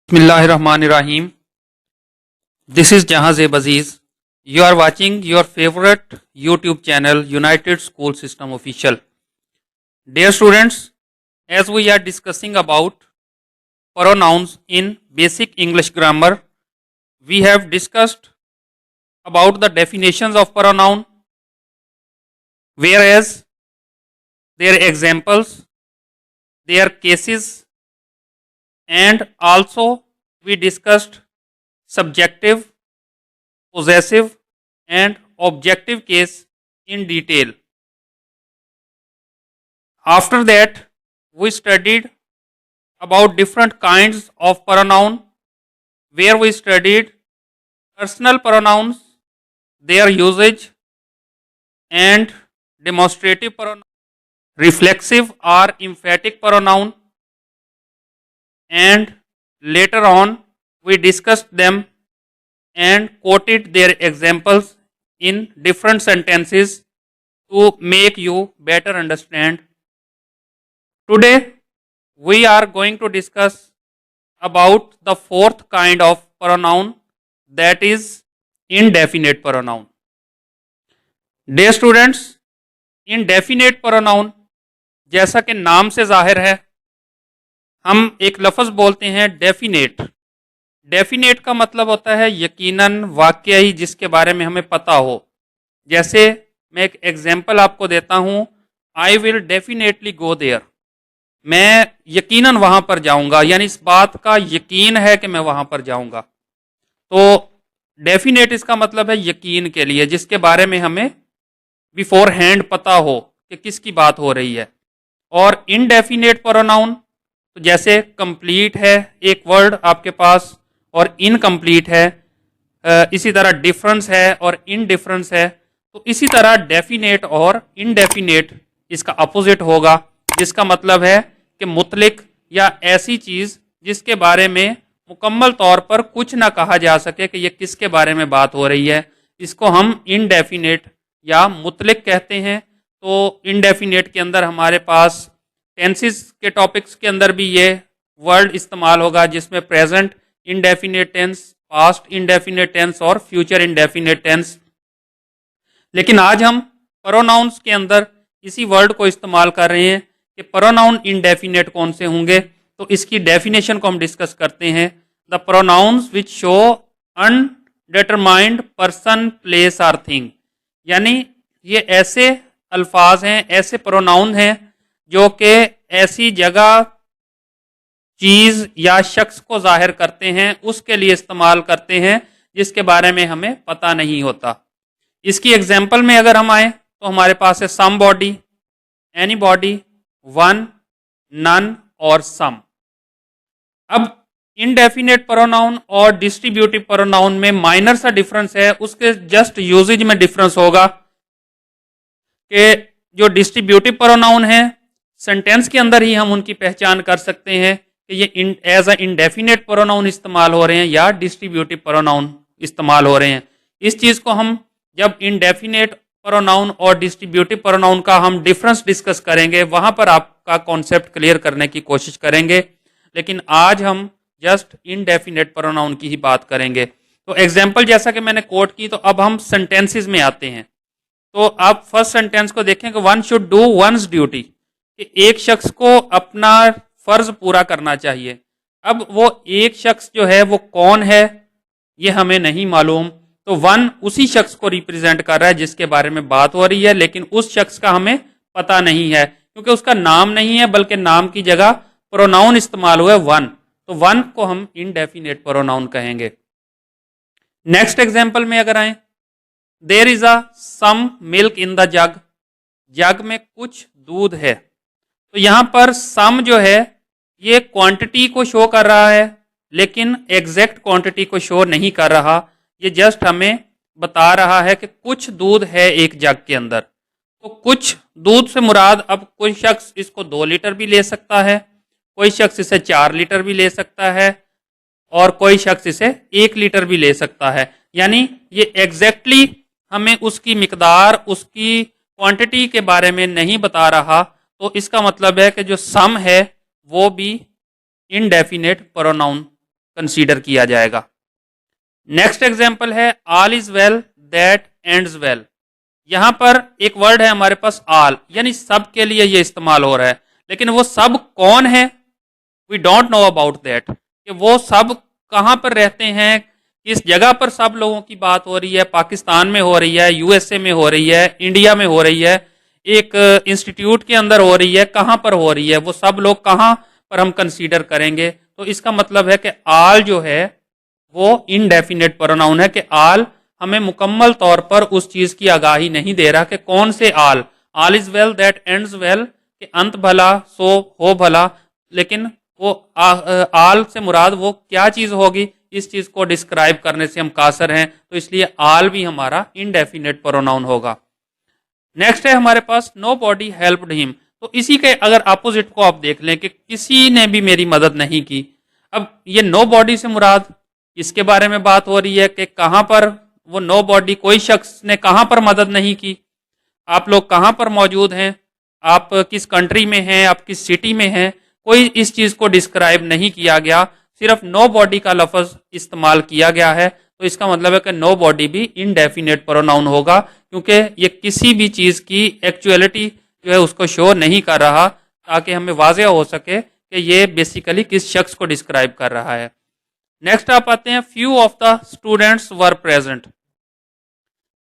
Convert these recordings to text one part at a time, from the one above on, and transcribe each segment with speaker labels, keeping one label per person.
Speaker 1: Bismillahirrahmanirrahim. This is Jahazeb Aziz. You are watching your favorite YouTube channel, United School System Official. Dear students, as we are discussing about pronouns in basic English grammar, we have discussed about the definitions of pronoun, whereas their examples, their cases, and also we discussed subjective, possessive and objective case in detail. After that, we studied about different kinds of pronoun, where we studied personal pronouns, their usage, and demonstrative pronoun, reflexive or emphatic pronoun, and later on we discussed them and quoted their examples in different sentences to make you better understand. Today we are going to discuss about the fourth kind of pronoun, that is indefinite pronoun. Dear students, indefinite pronoun जैसा कि नाम से जाहिर है, हम एक लफ्ज़ बोलते हैं डेफिनेट. डेफिनेट का मतलब होता है यकीनन, वाकई, जिसके बारे में हमें पता हो. जैसे मैं एक एग्जाम्पल आपको देता हूँ, I will definitely go there. मैं यकीनन वहाँ पर जाऊँगा, यानी इस बात का यकीन है कि मैं वहाँ पर जाऊँगा. तो डेफिनेट इसका मतलब है यकीन के लिए, जिसके बारे में हमें बिफोर हैंड पता हो कि किसकी बात हो रही है. और इनडेफिनेट प्रोनाउन तो जैसे कंप्लीट है एक वर्ड आपके पास और इनकम्प्लीट है, इसी तरह डिफरेंस है और इनडिफरेंस है. तो इसी तरह डेफिनेट और इनडेफिनेट इसका अपोजिट होगा, जिसका मतलब है कि मुतलिक या ऐसी चीज़ जिसके बारे में मुकम्मल तौर पर कुछ ना कहा जा सके कि ये किसके बारे में बात हो रही है, इसको हम इनडेफिनेट या मुतलिक कहते हैं. तो इनडेफिनेट के अंदर हमारे पास टेंसेस के टॉपिक्स के अंदर भी ये वर्ड इस्तेमाल होगा, जिसमें present indefinite tense, past indefinite tense और फ्यूचर इनडेफिनेट टेंस. लेकिन आज हम प्रोनाउंस के अंदर इसी वर्ड को इस्तेमाल कर रहे हैं कि प्रोनाउन इनडेफिनेट कौन से होंगे. तो इसकी डेफिनेशन को हम डिस्कस करते हैं. The pronouns which show undetermined person, place or thing. यानी ये ऐसे अल्फाज हैं, ऐसे प्रोनाउन हैं जो कि ऐसी जगह, चीज या शख्स को जाहिर करते हैं, उसके लिए इस्तेमाल करते हैं जिसके बारे में हमें पता नहीं होता. इसकी एग्जाम्पल में अगर हम आए तो हमारे पास है somebody, anybody, one, none और सम. अब इनडेफिनेट प्रोनाउन और डिस्ट्रीब्यूटिव प्रोनाउन में माइनर सा डिफरेंस है, उसके जस्ट यूजेज में डिफरेंस होगा कि जो डिस्ट्रीब्यूटिव प्रोनाउन है सेंटेंस के अंदर ही हम उनकी पहचान कर सकते हैं कि ये एज अ इंडेफिनेट प्रोनाउन इस्तेमाल हो रहे हैं या डिस्ट्रीब्यूटिव प्रोनाउन इस्तेमाल हो रहे हैं. इस चीज़ को हम जब इनडेफिनेट प्रोनाउन और डिस्ट्रीब्यूटिव प्रोनाउन का हम डिफरेंस डिस्कस करेंगे, वहाँ पर आपका कॉन्सेप्ट क्लियर करने की कोशिश करेंगे. लेकिन आज हम जस्ट इनडेफिनेट प्रोनाउन की ही बात करेंगे. तो एग्जाम्पल जैसा कि मैंने कोट की, तो अब हम सेंटेंसेस में आते हैं. तो आप फर्स्ट सेंटेंस को देखें कि one should do once duty, कि एक शख्स को अपना फर्ज पूरा करना चाहिए. अब वो एक शख्स जो है वो कौन है ये हमें नहीं मालूम. तो वन उसी शख्स को रिप्रेजेंट कर रहा है जिसके बारे में बात हो रही है, लेकिन उस शख्स का हमें पता नहीं है क्योंकि उसका नाम नहीं है, बल्कि नाम की जगह प्रोनाउन इस्तेमाल हुआ है वन. तो वन को हम इनडेफिनेट प्रोनाउन कहेंगे. नेक्स्ट एग्जाम्पल में अगर आए, there is a some milk in the jug, jug में कुछ दूध है. तो यहां पर सम जो है ये क्वांटिटी को शो कर रहा है, लेकिन एग्जैक्ट क्वांटिटी को शो नहीं कर रहा. ये जस्ट हमें बता रहा है कि कुछ दूध है एक जग के अंदर. तो कुछ दूध से मुराद, अब कोई शख्स इसको 2 लीटर भी ले सकता है, कोई शख्स इसे 4 लीटर भी ले सकता है और कोई शख्स इसे 1 लीटर भी ले सकता है. यानी ये एग्जैक्टली हमें उसकी मिकदार, उसकी क्वांटिटी के बारे में नहीं बता रहा. तो इसका मतलब है कि जो सम है वो भी इनडेफिनेट प्रोनाउन कंसीडर किया जाएगा। नेक्स्ट एग्जाम्पल है all is well that ends well. यहां पर एक वर्ड है हमारे पास ऑल, यानी सब के लिए ये इस्तेमाल हो रहा है, लेकिन वो सब कौन है, we don't know about that, कि वो सब कहां पर रहते हैं, किस जगह पर सब लोगों की बात हो रही है, पाकिस्तान में हो रही है, यूएसए में हो रही है, इंडिया में हो रही है, एक इंस्टीट्यूट के अंदर हो रही है, कहां पर हो रही है, वो सब लोग कहां पर हम कंसीडर करेंगे। तो इसका मतलब है कि ऑल जो है वो इनडेफिनेट प्रोनाउन है, कि ऑल हमें मुकम्मल तौर पर उस चीज की आगाही नहीं दे रहा कि कौन से all is well that ends well, कि अंत भला सो हो भला, लेकिन वो आल से मुराद वो क्या चीज होगी, इस चीज को डिस्क्राइब करने से हम कासर हैं, तो इसलिए आल भी हमारा इनडेफिनेट प्रोनाउन होगा। नेक्स्ट है हमारे पास नो बॉडी हेल्प्ड हिम। तो इसी के अगर अपोजिट को आप देख लें कि किसी ने भी मेरी मदद नहीं की। अब ये नो बॉडी से मुराद इसके बारे में बात हो रही है कि कहां पर वो नो बॉडी, कोई शख्स ने कहां पर मदद नहीं की, आप लोग कहां पर मौजूद हैं, आप किस कंट्री में हैं, आप किस सिटी में हैं, कोई इस चीज को डिस्क्राइब नहीं किया गया, सिर्फ नो बॉडी का लफ्ज इस्तेमाल किया गया है। तो इसका मतलब है कि नो बॉडी भी इनडेफिनेट प्रोनाउन होगा, क्योंकि ये किसी भी चीज की एक्चुअलिटी जो है उसको शो नहीं कर रहा, ताकि हमें वाज़ेह हो सके कि ये बेसिकली किस शख्स को डिस्क्राइब कर रहा है। नेक्स्ट आप आते हैं few of the students were present.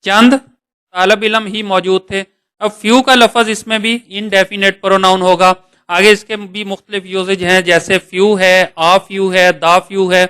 Speaker 1: चंद तालब इलम ही मौजूद थे। अब फ्यू का लफज इसमें भी इनडेफिनेट प्रोनाउन होगा। आगे इसके भी मुख्तलिफ यूजेज हैं, जैसे फ्यू है, आ फ्यू है, दा फ्यू है।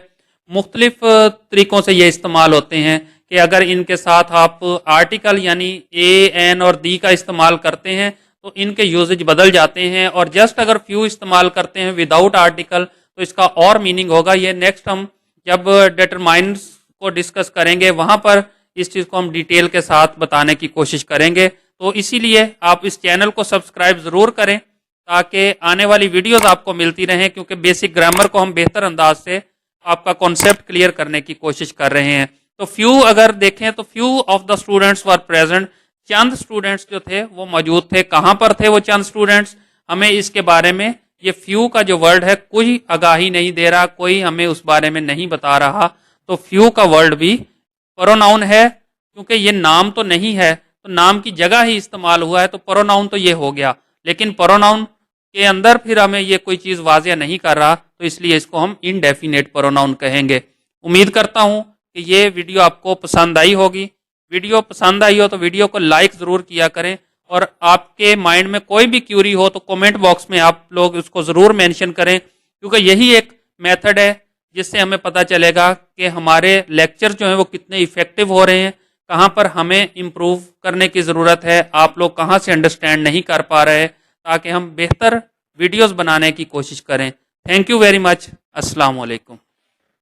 Speaker 1: मुख्तलिफ तरीकों से ये इस्तेमाल होते हैं कि अगर इनके साथ आप आर्टिकल यानी ए, एन और दी का इस्तेमाल करते हैं तो इनके यूजेज बदल जाते हैं, और जस्ट अगर फ्यू इस्तेमाल करते हैं विदाउट आर्टिकल तो इसका और मीनिंग होगा। ये नेक्स्ट हम जब डिटरमाइंस को डिस्कस करेंगे वहां पर इस चीज को हम डिटेल के साथ बताने की कोशिश करेंगे। तो इसीलिए आप इस चैनल को सब्सक्राइब जरूर करें ताकि आने वाली वीडियोस आपको मिलती रहें, क्योंकि बेसिक ग्रामर को हम बेहतर अंदाज से आपका कॉन्सेप्ट क्लियर करने की कोशिश कर रहे हैं। तो फ्यू अगर देखें तो few of the students were present, Chand students जो थे वो मौजूद थे। कहां पर थे वो चंद स्टूडेंट्स, हमें इसके बारे में ये फ्यू का जो वर्ड है कोई आगाही नहीं दे रहा, कोई हमें उस बारे में नहीं बता रहा। तो फ्यू का वर्ड भी प्रोनाउन है, क्योंकि ये नाम तो नहीं है, तो नाम की जगह ही इस्तेमाल हुआ है, तो प्रोनाउन तो ये हो गया, लेकिन प्रोनाउन के अंदर फिर हमें ये कोई चीज वाज़ेह नहीं कर रहा, तो इसलिए इसको हम इनडेफिनेट प्रोनाउन कहेंगे। उम्मीद करता हूं कि ये वीडियो आपको पसंद आई होगी। वीडियो पसंद आई हो तो वीडियो को लाइक जरूर किया करें, और आपके माइंड में कोई भी क्यूरी हो तो कमेंट बॉक्स में आप लोग उसको जरूर मेंशन करें, क्योंकि यही एक मेथड है जिससे हमें पता चलेगा कि हमारे लेक्चर जो हैं वो कितने इफेक्टिव हो रहे हैं, कहाँ पर हमें इम्प्रूव करने की ज़रूरत है, आप लोग कहाँ से अंडरस्टैंड नहीं कर पा रहे, ताकि हम बेहतर वीडियोस बनाने की कोशिश करें। Thank you very much. अस्सलाम वालेकुम।